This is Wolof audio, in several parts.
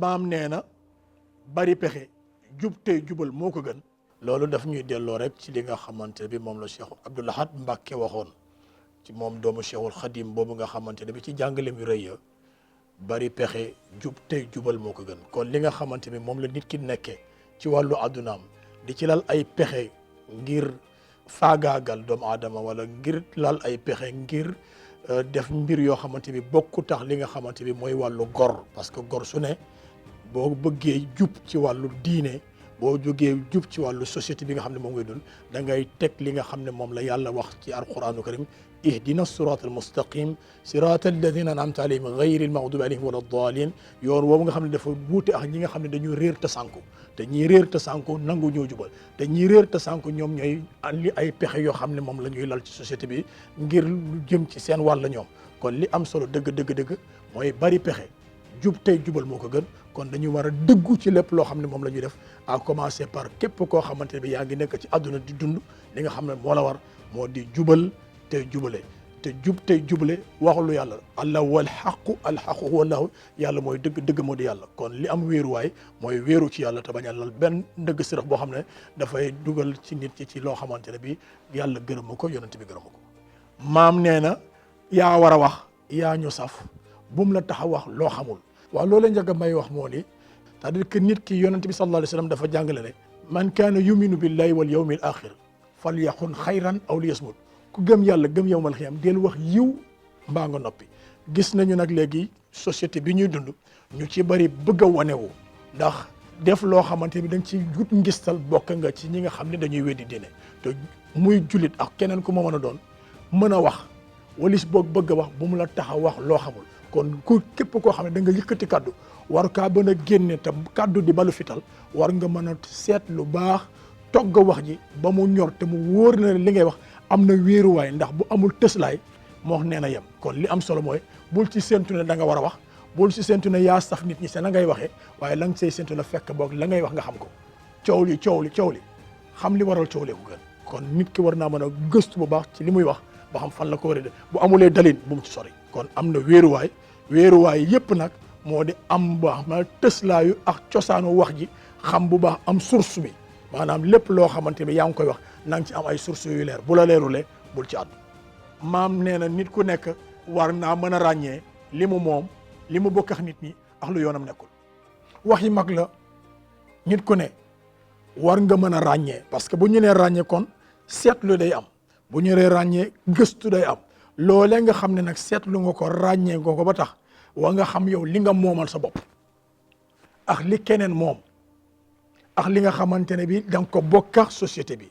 maam nee na bari pexe jub tey jubal moo ko gën. loolu daf ñuy delloo rek ci li nga xamante bi moom la Cheikh Abdoul Ahad Mbacké waxoon ci moom doomu Cheikhul Khadim boobu nga xamante ne bi ci jàngale mi rëy ya bari pexe jub tey jubal moo ko gën. kon li nga xamante bi moom la nit ki nekkee ci wàllu addunaam di ci lal ay pexe ngir faagaagal doomu aadama wala ngir lal ay pexe ngir def mbir yoo xamante bi bokku tax li nga xamante bi mooy wàllu gor. parce que gor su ne boo bëggee jub ci wàllu diine boo jógee jub ci wàllu société bi nga xam ne moom ngay dund da ngay teg li nga xam ne moom la yàlla wax ci alquranu karim ihdina sirat al mustaqim sirat alladina an'amta alayhim gayri al maghdubi alayhim wala dalin yoon woowu nga xam ne dafa wuute ak ñi nga xam ne dañuy réer te sànku te ñii réer te sànku nangu ñoo jubal te ñii réer te sànku ñoom ñooy li ay pexe yoo xam ne moom la ñuy lal ci société bi ngir lu jëm ci seen wàll ñoom. kon li am solo dëgg mooy bari pexe jub tey jubal moo ko gën. kon dañu war a dëggu ci lépp loo xam ne moom la ñuy def à commencer par képp koo xamante ne bi yaa ngi nekk ci àdduna di dund li nga xam ne moo la war moo di jubal tey jubale te jub tey jubale waxulu yàlla allah wal xaqu alxaqu wallahu yàlla mooy dëgg moo di yàlla. kon li am wéeruwaay mooy wéeru ci yàlla te bañ a lal benn ndëgg sërëx boo xam ne dafay dugal ci nit ci loo xamante ne bi yàlla gërëmu ko yonent bi gërëmu ko. maam nee na yaa war a wax yaa ñu saf bum la tax a wax loo xamul. waaw loolu njëkk a may wax moo ni c'est-à-dire que nit ki yonent bi sallallahu alayhi wa sallam dafa jàngale ne man kaana yuminu billahi wal yawmil axir falyaqul xayran aw liyasmut ku gëm yàlla gëm yawmal xiyaam del wax yiw mbaa nga noppi. gis nañu nag léegi société bi ñuy dund ñu ci bëri bëgg a wanewu ndax def loo xamante bi da nga ci gut ngistal bokk nga ci ñi nga xam ne dañuy weddi diine te muy jullit ak keneen ku ma mën a doon mën a wax walis boog bëgg a wax bu mu la tax a wax loo xamul. kon ku képp koo xam ne da nga yëkkati kaddu war kaa mën a génne te kaddu di balu fital war nga mën a seet lu baax togg wax ji ba mu ñor te mu wóor na li ngay wax am na wéeruwaay ndax bu amul tëslaay moo nee na yem. kon li am solo mooy bul ci séntu ne da nga war a wax bul ci séntu ne yaa saf nit ñi se na ngay waxee waaye la nga say séntu na fekk boog la ngay wax nga xam ko. coow li xam li waral coow lee ko gën. kon nit ki war naa mën a gëstu bu baax ci li muy wax ba xam fan la ko war a def bu amulee dalin bu mu ci sori. kon am na wéeruwaay yëpp nag moo di am baax ma tëslaayu ak cosaanu wax ji xam bu baax am source bi maanaam lépp loo xamante bi yaa ngi koy wax na nga ci am ay source yu leer bu la leerulee bul ci àddu. maam nee na nit ku nekk war naa mën a ràññee li mu moom li mu bokk ak nit ñi ak lu yoonam nekkul. wax yi mag la nit ku ne war nga mën a ràññee parce que bu ñu nee ràññee kon seetlu day am bu ñu nee ràññee gëstu day am. loolee nga xam ne nag seetlu nga ko ràññee nga ko ba tax wa nga xam yow li nga moomal sa bopp ak li keneen moom ak li nga xamante ne bi da nga ko bokk ak société bi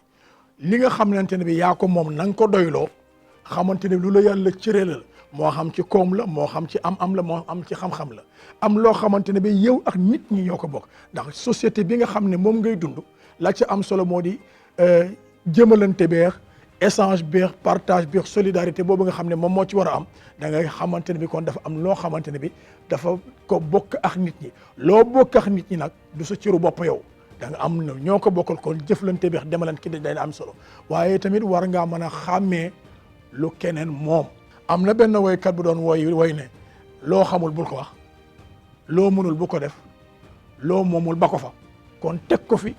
li nga xamante ne bi yaa ko moom na nga ko doyloo xamante ne lu la yàlla cëralal moo xam ci koom la moo xam ci am la moo am ci xam-xam la am loo xamante ne bi yow ak nit ñi ñoo ko bokk ndax société bi nga xam ne moom ngay dund la ci am solo moo di jëmalante beex échange beex partage beex solidarité boobu nga xam ne moom moo ci war a am da ngay xamante ne bi kon dafa am loo xamante ne bi dafa ko bokk ak nit ñi loo bokk ak nit ñi nag du sa ciru bopp yow da nga am na ñoo ko bokkal kon jëflante beex demalante ki day am solo waaye tamit war ngaa mën a xàmmee lu keneen moom. am na benn woykat bu doon woy ne loo xamul bul ko wax loo mënul bu ko def loo moomul ba ko fa kon teg ko fi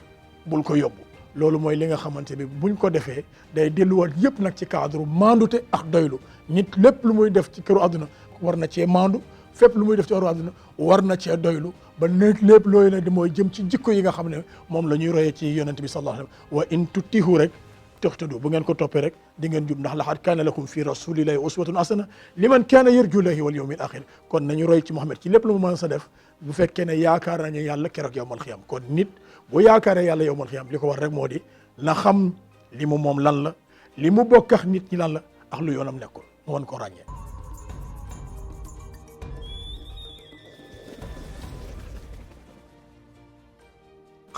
bul ko yóbbu. loolu mooy li nga xamante bi buñ ko defee day delluwaat yëpp nag ci cadre maandute ak doylu nit lépp lu muy def ci këru àdduna war na cee maandu fépp lu muy def ci këru àdduna war na cee doylu ba nekk lépp looyu ne di mooy jëm ci jikko yi nga xam ne moom la ñuy royee ci yonent bi sallallahu alayhi wa sallam wa in tutihu rek tahtadu bu ngeen ko toppee rek di ngeen jub ndax laqad kaana lakum fi rasulillahi uswatun hasana liman kaana yarju llahi wal yawmil axir kon nañu roy ci Muhammad ci lépp lu mu mën sa def bu fekkee ne yaakaar nañu yàlla keroog yawmal xiyam kon nit bu yaakaaree yàlla yawmal xiyam li ko war rek moo di na xam li mu moom lan la li mu bokk ak nit ñi lan la ak lu yoonam nekkul mu mën koo ràññee.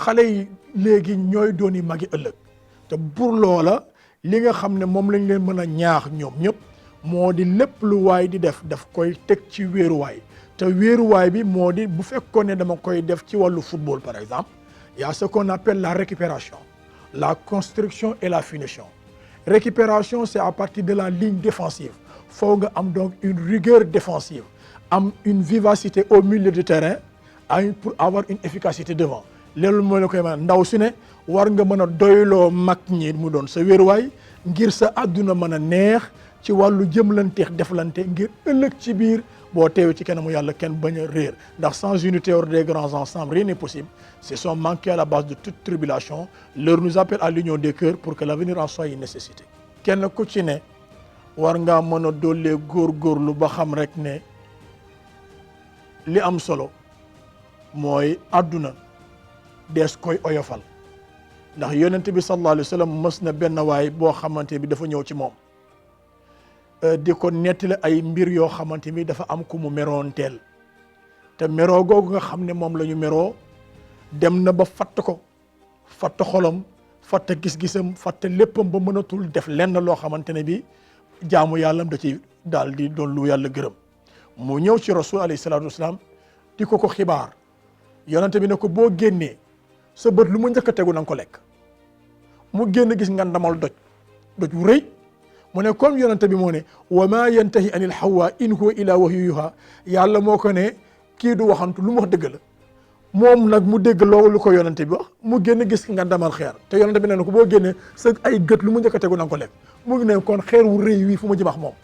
xale yi léegi ñooy dooni magi ëllëg te pour loola li nga xam ne moom lañ leen mën a ñaax ñoom ñëpp moo di lépp lu waay di def daf koy teg ci wéeruwaay te wéeruwaay bi moo di bu fekkoon ne dama koy def ci wàllu football par exemple il y a ce qu'on appelle la récupération la construction et la finition. Récupération c'est à partir de la ligne défensive faut nga am donc une rigueur défensive am une vivacité au milieu du terrain pour avoir une efficacité devant loolu moo la koy mën ndaw si ne war nga mën a doyloo mag ñi mu doon sa wéeruwaay ngir sa àdduna mën a neex ci wàllu jëmlanteex deflante ngir ëllëg ci biir boo teewee ci kanamu yàlla kenn bañ a réer ndax sans unité hors des grands ensembles rien n'est possible. Ce sont manqués à la base de toute tribulation. L'heure nous appelle à l'union des cœurs pour que l'avenir en soit une nécessité. kenn ku ci ne war ngaa mën a dollee góorgóorlu ba xam rek ne li am solo mooy àdduna dees koy oyofal ndax yonent bi sallallahu alayhi wa sallam mës na benn waay boo xamante bi dafa ñëw ci moom di ko nettali ay mbir yoo xamante bi dafa am ku mu meroonteel te meroo googu nga xam ne moom la ñu meroo dem na ba fatt ko fatt xolam fatt gis-gisam fatt léppam ba mënatul def lenn loo xamante ne bi jaamu yàllam da ci daal di doon lu yàlla gërëm mu ñëw ci rasul alayhi salaatu wasalaam di ko xibaar yonente bi ne ko boo génnee sa bët lu mu njëkk a tegu na nga ko lekk mu génn gis nga ndamal doj wu rëy mu ne comme yonente bi moo ne wa ma yantahi anil hawa in huwa ila wahyu yuha yàlla moo ko ne kii du waxantu lu mu wax dëgg la moom nag mu dégg loolu ko yonente bi wax mu génn gis nga ndamal xeer te yonente bi ne na ko boo génnee sa ay gët lu mu njëkk a tegu na nga ko lekk mu ngi ne kon xeer wu rëy wii fu ma jëmax moom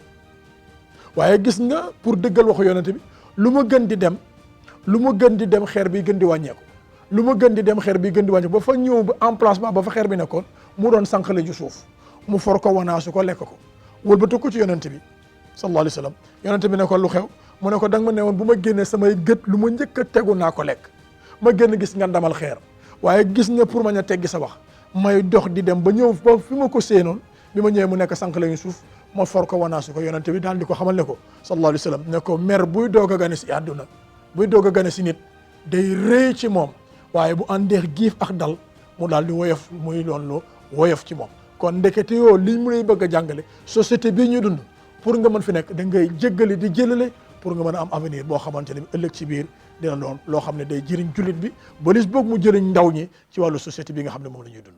waaye gis nga pour dëggal waxu yonente bi lu mu gën di dem xeer bi gën di wàññeeku lu mu gën di dem xeer bi gën di wàññeeku ba fa ñëw ba emplacement ba fa xeer bi nekkoon mu doon sànqale ju suuf mu for ko wanaasu ko lekk ko wëlbatu ko ci yonente bi sallallahu alayhi wa sallam yonente bi ne ko lu xew mu ne ko da nga ma ne woon bu ma génnee samay gët lu ma njëkk a tegu naa ko lekk ma génn gis nga ndamal xeer waaye gis nga pour ma ña teggi sa wax may dox di dem ba ñëw ba fi ma ko séenoon bi ma ñëwee mu nekk sànqale ñu suuf ma for ko wanaasu ko yonente bi daal di ko xamal ne ko sallallahu alayhi wa sallam ne ko mer buy doog a gane si àdduna buy doog a gane si nit day rëy ci moom waaye bu àndeex giif ak dal mu daal di woyof muy doon lu woyof ci moom kon ndekete yoo liñ mu lay bëgg a jàngale société bii ñu dund pour nga mën fi nekk da ngay jéggale di jëlale pour nga mën a am avenir boo xamante ne bi ëllëg ci biir dina doon loo xam ne day jëriñ jullit bi ba lis boog mu jëriñ ndaw ñi ci wàllu société bi nga xam ne moom la ñuy dund